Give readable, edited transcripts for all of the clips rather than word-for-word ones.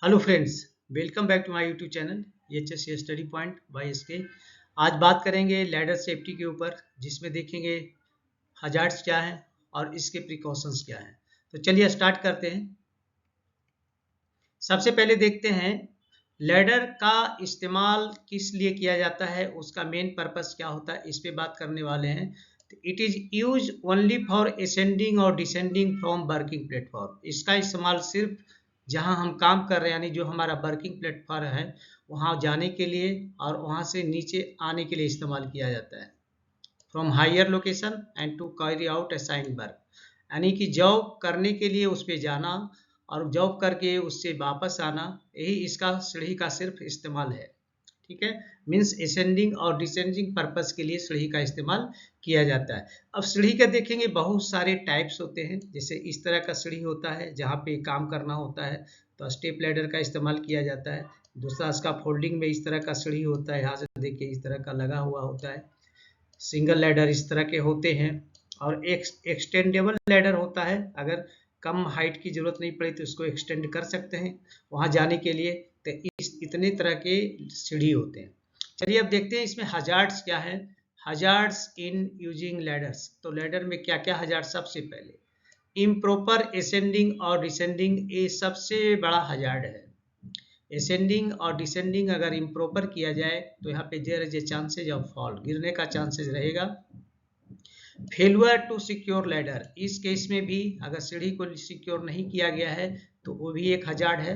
Hello friends, welcome back to my YouTube channel HS study point by SK. आज बात करेंगे ladder safety के ऊपर, जिसमें देखेंगे हजार्ड्स क्या हैं और इसके प्रिकॉशंस क्या हैं। तो चलिए स्टार्ट करते हैं। सबसे पहले देखते हैं लैडर का इस्तेमाल किस लिए किया जाता है, उसका मेन पर्पस क्या होता है, इस पे बात करने वाले हैं। It is use only for ascending और डिसेंडिंग फ्रॉम वर्किंग प्लेटफॉर्म। इसका इस्तेमाल सिर्फ जहां हम काम कर रहे हैं, यानी जो हमारा वर्किंग प्लेटफॉर्म है, वहां जाने के लिए और वहां से नीचे आने के लिए इस्तेमाल किया जाता है। From higher location and to carry out assigned work, यानी कि जॉब करने के लिए उस पर जाना और जॉब करके उससे वापस आना, यही इसका सीढ़ी का सिर्फ इस्तेमाल है। ठीक है, मीन्स असेंडिंग और डिसेंडिंग पर्पस के लिए सीढ़ी का इस्तेमाल किया जाता है। अब सीढ़ी के देखेंगे बहुत सारे टाइप्स होते हैं। जैसे इस तरह का सीढ़ी होता है जहाँ पे काम करना होता है, तो स्टेप लैडर का इस्तेमाल किया जाता है। दूसरा इसका फोल्डिंग में इस तरह का सीढ़ी होता है, यहाँ से देखिए इस तरह का लगा हुआ होता है। सिंगल लैडर इस तरह के होते हैं। और एक एक्सटेंडेबल लैडर होता है, अगर कम हाइट की जरूरत नहीं पड़ी तो इसको एक्सटेंड कर सकते हैं वहां जाने के लिए। तो इस इतने तरह के सीढ़ी होते हैं। चलिए अब देखते हैं इसमें हजार्ड्स क्या है। हजार्ड्स इन यूजिंग लैडर्स, तो लैडर में क्या क्या हजार्ड। सबसे पहले इम्प्रॉपर असेंडिंग और डिसेंडिंग, ये सबसे बड़ा हजार्ड है। असेंडिंग और डिसेंडिंग अगर इम्प्रॉपर किया जाए तो यहाँ पे there is a chances of fall, गिरने का चांसेस रहेगा। फेलुअर टू सिक्योर लैडर, इस केस में भी अगर सीढ़ी को सिक्योर नहीं किया गया है तो वो भी एक हजार्ड है।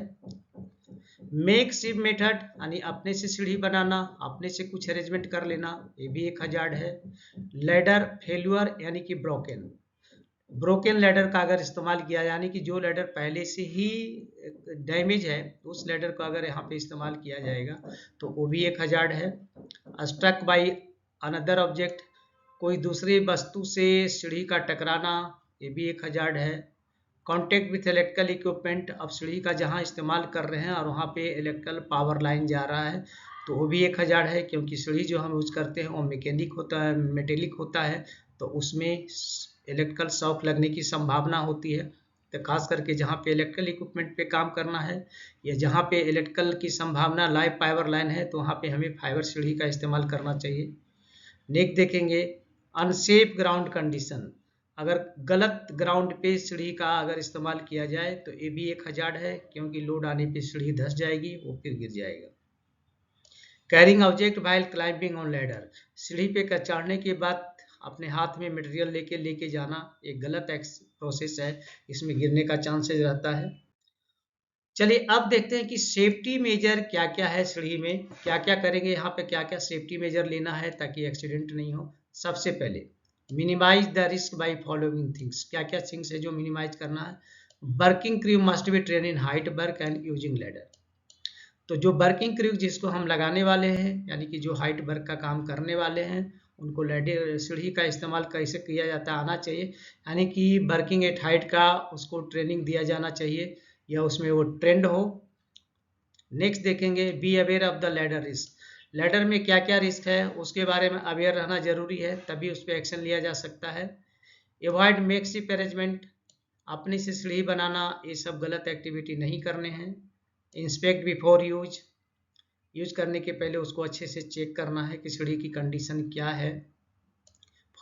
मेक शिप मेथड, यानी अपने से सीढ़ी बनाना, अपने से कुछ अरेंजमेंट कर लेना, ये भी एक हजार्ड है। लैडर फेलुअर, यानी कि ब्रोकन लैडर का अगर इस्तेमाल किया, यानी कि जो लैडर पहले से ही डैमेज है उस लैडर को अगर यहाँ पे इस्तेमाल किया जाएगा तो वो भी एक हजार्ड है। स्ट्रक बाई अनदर ऑब्जेक्ट, कोई दूसरी वस्तु से सीढ़ी का टकराना, ये भी एक हजार्ड है। कॉन्टेक्ट विथ इलेक्ट्रिकल इक्विपमेंट, अब सीढ़ी का जहाँ इस्तेमाल कर रहे हैं और वहाँ पे इलेक्ट्रिकल पावर लाइन जा रहा है तो वो भी एक हजार्ड है, क्योंकि सीढ़ी जो हम यूज करते हैं वो मैकेनिक होता है, मेटेलिक होता है, तो उसमें इलेक्ट्रिकल शॉक लगने की संभावना होती है। तो खास करके जहाँ पे इलेक्ट्रिकल इक्विपमेंट पे काम करना है या जहाँ पे इलेक्ट्रिकल की संभावना लाइव पावर लाइन है, तो वहाँ पे हमें फाइबर सीढ़ी का इस्तेमाल करना चाहिए। नेक्स्ट देखेंगे अनसेफ ग्राउंड कंडीशन, अगर गलत ग्राउंड पे सीढ़ी का अगर इस्तेमाल किया जाए तो ये भी एक हजार्ड है, क्योंकि लोड आने पे सीढ़ी धंस जाएगी, वो फिर गिर जाएगा। Carrying object while climbing on ladder, सीढ़ी पे चढ़ने के बाद अपने हाथ में मटेरियल लेके जाना एक गलत प्रोसेस है, इसमें गिरने का चांसेस रहता है। चलिए अब देखते हैं कि सेफ्टी मेजर क्या क्या है, सीढ़ी में क्या क्या करेंगे, यहाँ पे क्या क्या सेफ्टी मेजर लेना है ताकि एक्सीडेंट नहीं हो। सबसे पहले minimise the risk by following things, क्या क्या थिंग्स है जो मिनिमाइज करना है। Working crew must be train in height work and using ladder, तो जो वर्किंग क्रू जिसको हम लगाने वाले हैं, यानी कि जो हाइट वर्क का काम करने वाले हैं, उनको लैडर सीढ़ी का इस्तेमाल कैसे किया जाता आना चाहिए, यानी कि वर्किंग एट हाइट का उसको ट्रेनिंग दिया जाना चाहिए या उसमें वो ट्रेंड हो। नेक्स्ट देखेंगे be aware of the ladder risk, ladder में क्या क्या रिस्क है उसके बारे में अवेयर रहना जरूरी है, तभी उस पर एक्शन लिया जा सकता है। एवॉइड मेकशिफ्ट अरेंजमेंट, अपने से सीढ़ी बनाना, ये सब गलत एक्टिविटी नहीं करने हैं। इंस्पेक्ट बिफोर यूज करने के पहले उसको अच्छे से चेक करना है कि सीढ़ी की कंडीशन क्या है।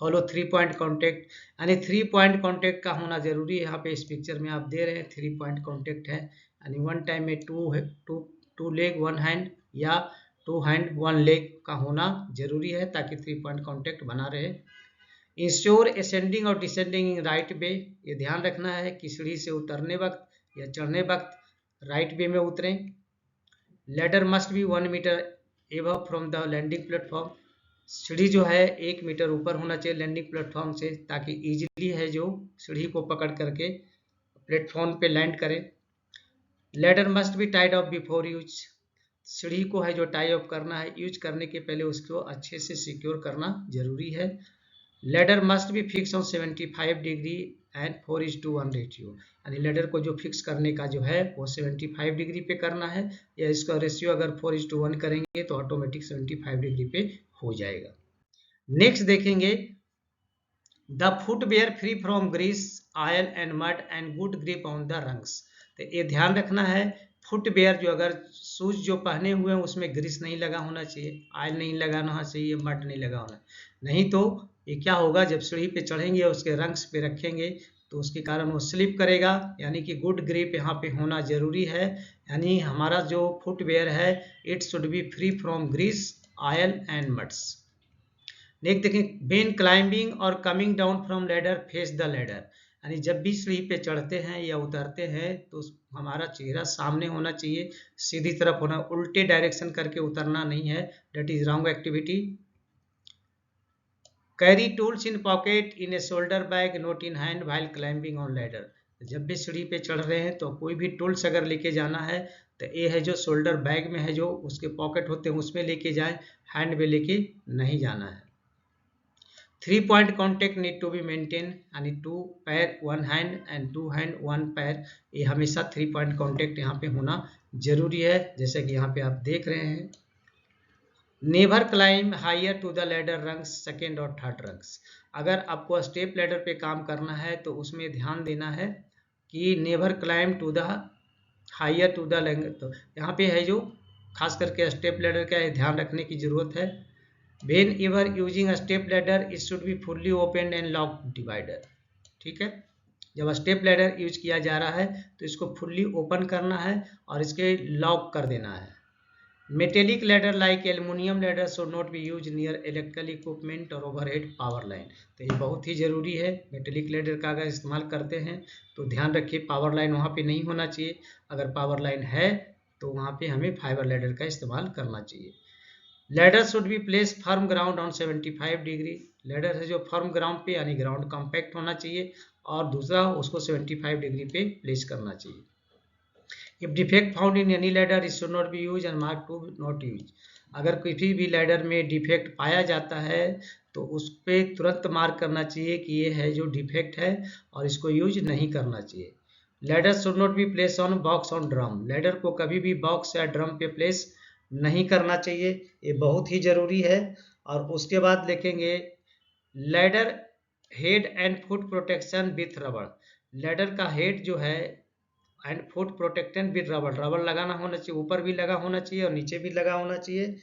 फॉलो 3 पॉइंट कॉन्टेक्ट, यानी 3 पॉइंट कॉन्टेक्ट का होना जरूरी है। यहाँ पे इस पिक्चर में आप दे रहे हैं 3 पॉइंट कॉन्टेक्ट है, यानी वन टाइम में टू लेग वन हैंड या 2 हैंड 1 लेग का होना जरूरी है, ताकि 3 पॉइंट कॉन्टेक्ट बना रहे। इंश्योर असेंडिंग और डिसेंडिंग इन राइट वे, ये ध्यान रखना है कि सीढ़ी से उतरने वक्त या चढ़ने वक्त राइट वे में उतरें। Ladder must be 1 metre above from the landing platform, सीढ़ी जो है 1 मीटर ऊपर होना चाहिए लैंडिंग प्लेटफॉर्म से, ताकि इजीली है जो सीढ़ी को पकड़ करके प्लेटफॉर्म पे लैंड करे। Ladder must be tied of before use, सीढ़ी को है जो टाई ऑफ करना है, यूज करने के पहले उसको अच्छे से सिक्योर करना जरूरी है। Ladder must B fix on 75 degree and 4:1 ratio, यानी लैडर को जो फिक्स करने का जो है वो 75 डिग्री पे करना है, या इसका रेशियो अगर 4:1 करेंगे तो ऑटोमेटिक 75 डिग्री पे हो जाएगा। नेक्स्ट देखेंगे the footwear free from grease oil and mud and good grip on the rungs, तो ये ध्यान रखना है फुटवेयर जो अगर शूज जो पहने हुए हैं उसमें ग्रीस नहीं लगा होना चाहिए, ऑयल नहीं लगाना चाहिए, मड नहीं लगा होना, नहीं तो ये क्या होगा, जब सीढ़ी पे चढ़ेंगे उसके रंग्स पे रखेंगे तो उसके कारण वो स्लिप करेगा। यानी कि गुड ग्रिप यहाँ पे होना जरूरी है। यानी हमारा जो फुटवेयर है it should be free from grease, oil and muds. Next देखें, व्हेन क्लाइंबिंग और coming down from ladder face the ladder, यानी जब भी सीढ़ी पे चढ़ते हैं या उतरते हैं तो हमारा चेहरा सामने होना चाहिए, सीधी तरफ होना, उल्टे डायरेक्शन करके उतरना नहीं है, that is wrong activity. Carry tools in pocket in A shoulder bag note in hand while climbing on ladder, जब भी सीढ़ी पे चढ़ रहे हैं तो कोई भी टूल्स अगर लेके जाना है तो ये है जो शोल्डर बैग में है, जो उसके पॉकेट होते हैं उसमें लेके जाए, हैंड में लेके नहीं जाना है। 3 point contact need to be maintained, यानी 2 पैर 1 हैंड एंड 2 हैंड 1 पैर, ये हमेशा 3 point contact यहाँ पे होना जरूरी है, जैसे कि यहाँ पे आप देख रहे हैं। Never climb higher to the ladder rungs second और थर्ड रंग्स, अगर आपको स्टेप लैडर पे काम करना है तो उसमें ध्यान देना है कि never climb to the higher to the rung, तो यहाँ पे है जो खास करके स्टेप लैडर का ध्यान रखने की जरूरत है। Whenever using a step ladder, it should be fully opened and locked divider, ठीक है। जब स्टेप लैडर यूज किया जा रहा है तो इसको फुल्ली ओपन करना है और इसके लॉक कर देना है। Metallic ladder like aluminium ladder should not be use near electrical equipment और ओवरहेड पावर लाइन, तो ये बहुत ही ज़रूरी है। मेटेलिक लैडर का अगर इस्तेमाल करते हैं तो ध्यान रखिए पावर लाइन वहाँ पे नहीं होना चाहिए, अगर पावर लाइन है तो वहाँ पे हमें फाइबर लैडर का इस्तेमाल करना चाहिए। Ladder should be place firm ground on 75 degree, ladder है जो फर्म ग्राउंड पे यानी ग्राउंड कॉम्पैक्ट होना चाहिए, और दूसरा उसको 75 डिग्री पे प्लेस करना चाहिए। If defect found in any ladder it should not be use and mark to not use, अगर किसी भी लैडर में डिफेक्ट पाया जाता है तो उस पर तुरंत मार्क करना चाहिए कि ये है जो डिफेक्ट है और इसको यूज नहीं करना चाहिए। Ladder should not B place on box on drum, ladder को कभी भी बॉक्स या ड्रम पे प्लेस नहीं करना चाहिए, ये बहुत ही जरूरी है। और उसके बाद देखेंगे ladder head and foot protection with रबड़, लैडर का हेड जो है एंड फुट प्रोटेक्शन विथ रबड़, रबड़ लगाना होना चाहिए, ऊपर भी लगा होना चाहिए और नीचे भी लगा होना चाहिए।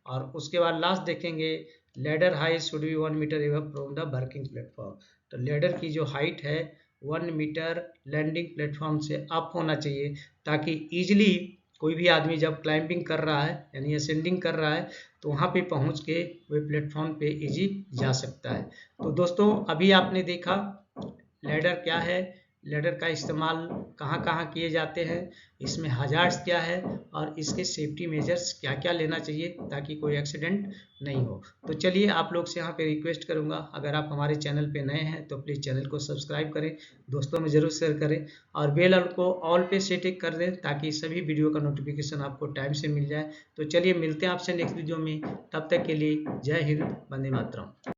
और उसके बाद लास्ट देखेंगे ladder height should be 1 metre above from the working platform, तो लैडर की जो हाइट है 1 मीटर लैंडिंग प्लेटफॉर्म से अप होना चाहिए, ताकि इजिली कोई भी आदमी जब क्लाइंबिंग कर रहा है यानी असेंडिंग कर रहा है तो वहाँ पे पहुँच के वह प्लेटफॉर्म पे इजी जा सकता है। तो दोस्तों अभी आपने देखा लैडर क्या है, लैडर का इस्तेमाल कहाँ कहाँ किए जाते हैं, इसमें हजार्ड्स क्या है और इसके सेफ्टी मेजर्स क्या क्या लेना चाहिए ताकि कोई एक्सीडेंट नहीं हो। तो चलिए आप लोग से यहाँ पे रिक्वेस्ट करूँगा, अगर आप हमारे चैनल पे नए हैं तो प्लीज़ चैनल को सब्सक्राइब करें, दोस्तों में ज़रूर शेयर करें और बेल आइकन को ऑल पे सेट कर दें ताकि सभी वीडियो का नोटिफिकेशन आपको टाइम से मिल जाए। तो चलिए मिलते हैं आपसे नेक्स्ट वीडियो में, तब तक के लिए जय हिंद, वंदे मातरम।